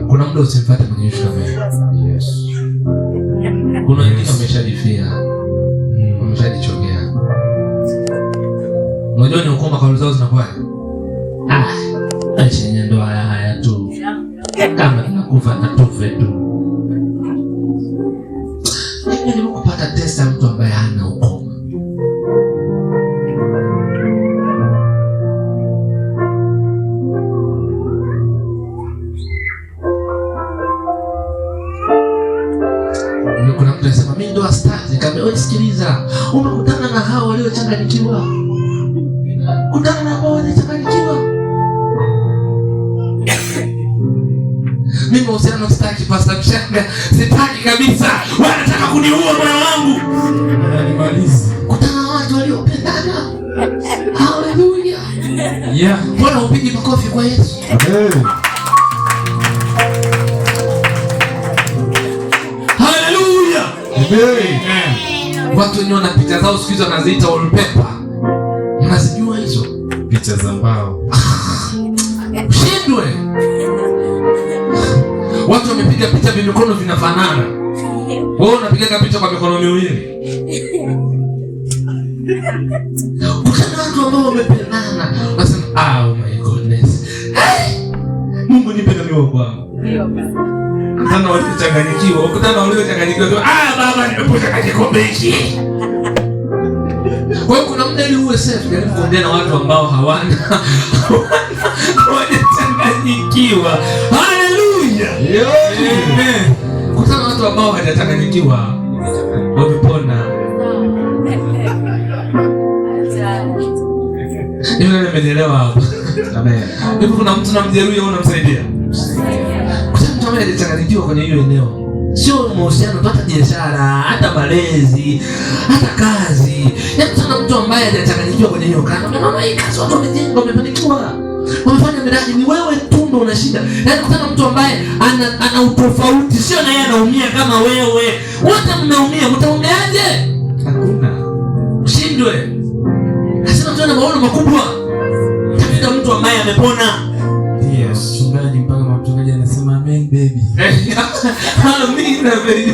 Kuna muda usimfuate kwenye issue kama hiyo. Yes. Kuna wengine wameshajifia. Wameshajichogea. Unajua ni ukoma kauli zao zinakuwa. Acha ndo haya tu. Kama tunakufa na tufe tu. Mimi kupata test ya mtu ambaye hana ukoma. Kuna mtu anasema mimi ndo astaki. Kama wewe sikiliza, umekutana na hao waliochanganyikiwa. Kutana na hao waliochanganyikiwa. Mimi uhusiano sitaki, Pastor Mshanga, sitaki kabisa. Wanataka kuniua moyo wangu. Nimalize. Kutana na watu waliopendana. Haleluya. Yeah. Mbona upigi makofi kwa Yesu? Amen. Haleluya. Amen. Watu wenye wana picha zao siku hizo wanaziita wallpaper. Mnazijua hizo? Picha za mbao. Ushindwe. Watu wamepiga picha vya mikono vinafanana. Wewe unapiga picha kwa mikono miwili. Kuna watu ambao wamependana. Wasema, oh my goodness. Hey! Mungu nipe na mioyo wangu. Kutana waliochanganyikiwa, ukutana waliochanganyikiwa. Baba nimepata kajikombe hiki. Kwa hiyo kuna muda ili uwe safe, jaribu kuongea na watu ambao hawana hawajachanganyikiwa. Haleluya. Amen. Kutana na watu ambao hawajachanganyikiwa, wamepona. Hiyo nimeelewa hapa. Amen. Hivi kuna mtu namjeruhi au unamsaidia? Kutana mtu ambaye hajachanganyikiwa kwenye hiyo eneo. Sio mahusiano, hata biashara, hata malezi, hata kazi. Yaani sana mtu ambaye hajachanganyikiwa kwenye hiyo kazi. Unaona hii kazi watu wamejenga, wamefanikiwa. Wamefanya miradi, ni wewe tu ndo una shida. Yaani kutana mtu ambaye ana utofauti, sio na yeye anaumia kama wewe. Wote mnaumia, mtaongeaje? Hakuna. Ushindwe. Lazima tuwe na maono makubwa. Tafuta mtu ambaye amepona. Yes, mchungaji mpaka mchungaji anasema amen baby. Amen baby.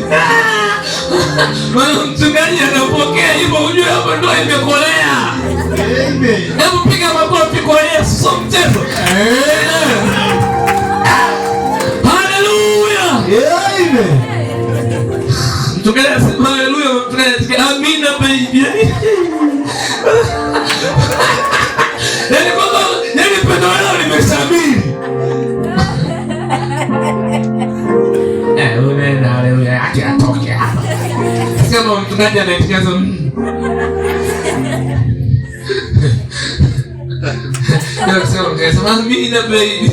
Mchungaji anapokea hivyo, ujue hapo ndo imekolea. Amen. Hebu piga makofi kwa Yesu, sio mchezo. Haleluya. Amen. Mchungaji anasema haleluya, mchungaji anasema amen baby. Yaani baba, yaani pendo lao limeshamiri. Unaenda haleluya, acha atoke hapa. Sema mchungaji anaitikiaza. Ndio sema amina baby.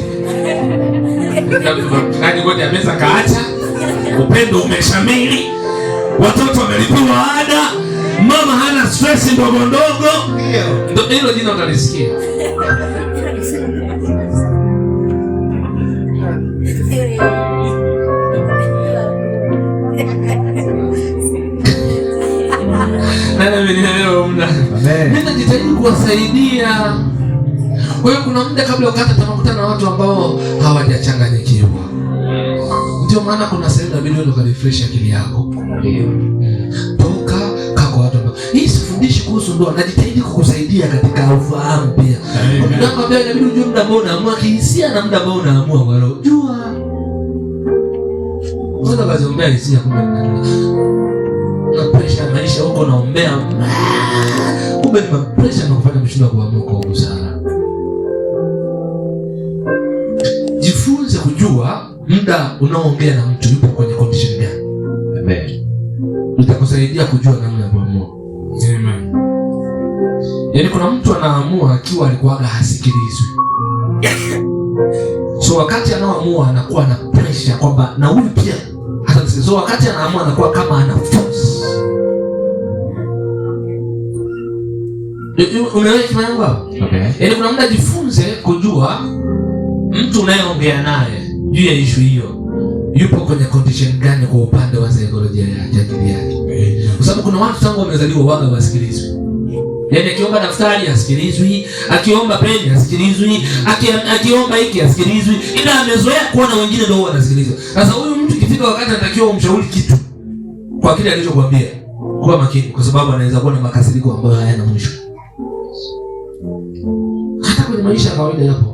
Mchungaji ngoja meza kaacha. Upendo umeshamiri. Watoto wamelipiwa ada. Mama hana stress ndogo ndogo. Ndio hilo jina utalisikia. Mimi najitahidi kuwasaidia. Kwa hiyo kuna muda kabla ukata tunakutana na watu ambao hawajachanganyikiwa. Ndio maana kuna sehemu inabidi wewe ukarefresh akili yako. Toka kako watu ambao hii sifundishi kuhusu ndoa, najitahidi kukusaidia katika ufahamu pia. Ndio kwamba inabidi ujue muda ambao unaamua kihisia na muda ambao unaamua kwa roho. Jua. Unaweza kuziombea hisia kumbe na pressure maisha huko naombea. Kumbe ni pressure na kufanya mshindo kuamua kwa busara. Jifunze kujua muda unaoongea na mtu yupo kwenye condition gani. Amen. Itakusaidia kujua namna ya kuamua. Amen. Yaani kuna mtu anaamua akiwa alikuwaga hasikilizwi. So wakati anaoamua anakuwa na pressure kwamba na huyu pia hata so wakati anaamua anakuwa kama ana force. Umeelewa kimangu hapo? Okay. Yaani kuna muda jifunze kujua mtu unayeongea naye juu ya issue hiyo yupo kwenye condition gani kwa upande wa saikolojia yake, akili yake. Kwa sababu kuna watu tangu wamezaliwa waga wasikilizwe. Yaani akiomba daftari asikilizwi, akiomba peni asikilizwi, akiomba hiki asikilizwi. Ila amezoea kuona wengine ndio wanasikilizwa. Sasa huyu mtu ikifika wakati anatakiwa umshauri kitu kwa kile alichokuambia, kuwa makini, kwa sababu anaweza kuwa na makasiriko ambayo hayana mwisho. Hata kwenye maisha ya kawaida yapo.